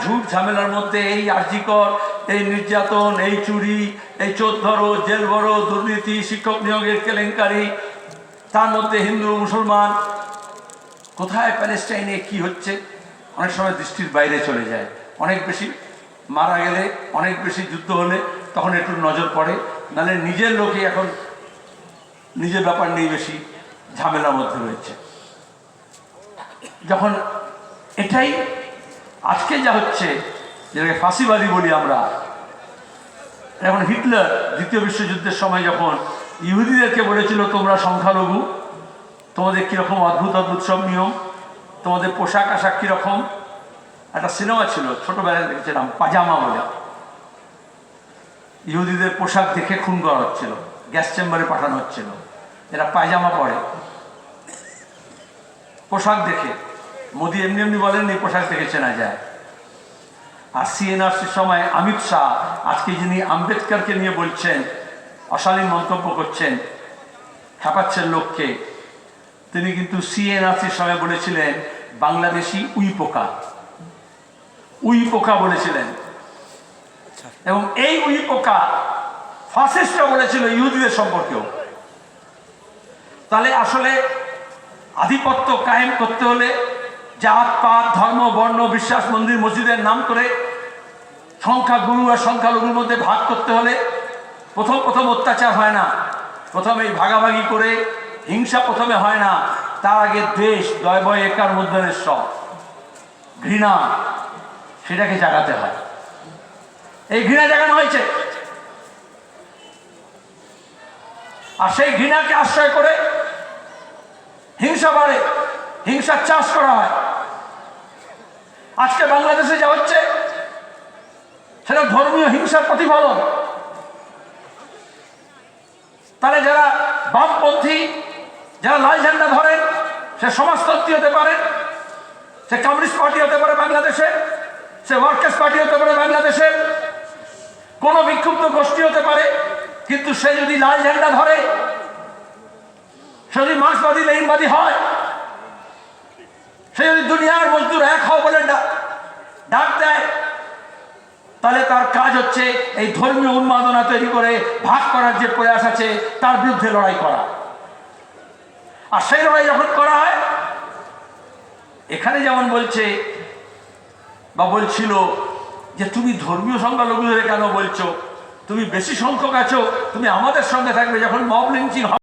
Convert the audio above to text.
ঝুট ঝামেলার মধ্যে এই আর্জিকর, এই নির্যাতন, এই চুরি, এই চোর ধরো, জেল ভরো, দুর্নীতি, শিক্ষক নিয়োগের কেলেঙ্কারি, তার মধ্যে হিন্দু মুসলমান, কোথায় প্যালেস্টাইনে কি হচ্ছে অনেক সময় দৃষ্টির বাইরে চলে যায়। অনেক বেশি মারা গেলে, অনেক বেশি যুদ্ধ হলে তখন একটু নজর পড়ে, নাহলে নিজের লোকে এখন নিজের ব্যাপার নিয়ে বেশি ঝামেলার মধ্যে রয়েছে। যখন এটাই আজকে যা হচ্ছে, যেটাকে ফাঁসিবাদী বলি আমরা, এখন হিটলার দ্বিতীয় বিশ্বযুদ্ধের সময় যখন ইহুদিদেরকে বলেছিল তোমরা সংখ্যালঘু, তোমাদের কীরকম অদ্ভুত অদ্ভুত সব নিয়ম, তোমাদের পোশাক আশাক কীরকম। একটা সিনেমা ছিল ছোটবেলায় দেখেছিলাম, পাজামা বলে। ইহুদিদের পোশাক দেখে খুন করা হচ্ছিল, গ্যাস চেম্বারে পাঠানো হচ্ছিল, এরা পায়জামা পরে পোশাক দেখে। মোদি এমনি এমনি বলেননি পোশাক দেখে চেনা যায়। আর সিএনআরসির সময় অমিত শাহ আজকে যিনি আম্বেদকরকে নিয়ে বলছেন, অশালীন মন্তব্য করছেন, খেপাচ্ছেন লোককে, তিনি কিন্তু সিএনআরসির সময় বলেছিলেন বাংলাদেশি উই পোকা, উই পোকা বলেছিলেন। এবং এই উই পোকা ফাসিস্টরা বলেছিল ইহুদিদের সম্পর্কেও। তাহলে আসলে আধিপত্য কায়েম করতে হলে জাত পাত ধর্ম বর্ণ বিশ্বাস মন্দির মসজিদের নাম করে সংখ্যাগুরু আর সংখ্যালঘুর মধ্যে ভাগ করতে হলে প্রথম অত্যাচার হয় না, প্রথমে ভাগাভাগি করে হিংসা প্রথমে হয় না, তার আগে দেশ দয় ভয় একার মধ্যে সব ঘৃণা, সেটাকে জাগাতে হয়। এই ঘৃণা জাগানো হয়েছে, আর সেই ঘৃণাকে আশ্রয় করে হিংসা বাড়ে, হিংসার চাষ করা হয়। আজকে বাংলাদেশে যা হচ্ছে সেটা ধর্মীয় হিংসার প্রতিফলন। তাহলে যারা বামপন্থী, যারা লাল ঝান্ডা ধরেন, সে সমাজতন্ত্রী হতে পারে, সে কমিউনিস্ট পার্টি হতে পারে বাংলাদেশে, সে ওয়ার্কার্স পার্টি হতে পারে বাংলাদেশে, কোনো বিক্ষুব্ধ গোষ্ঠী হতে পারে, কিন্তু সে যদি লাল ঝান্ডা ধরে, সে যদি মার্ক্সবাদী লেনিনবাদী হয়, সে যদি দুনিয়ার মজদুর এক হও বলে ডাক দেয়, তাহলে তার কাজ হচ্ছে এই ধর্মীয় উন্মাদনা তৈরি করে ভাগ করার যে প্রয়াস আছে তার বিরুদ্ধে লড়াই করা। আর সেই লড়াই যখন করা হয়, এখানে যেমন বলছে বা বলছিল যে তুমি ধর্মীয় সংখ্যালঘুদের কেন বলছো, তুমি বেশি সংখ্যক আছো, তুমি আমাদের সঙ্গে থাকবে, যখন মব লিঞ্চিং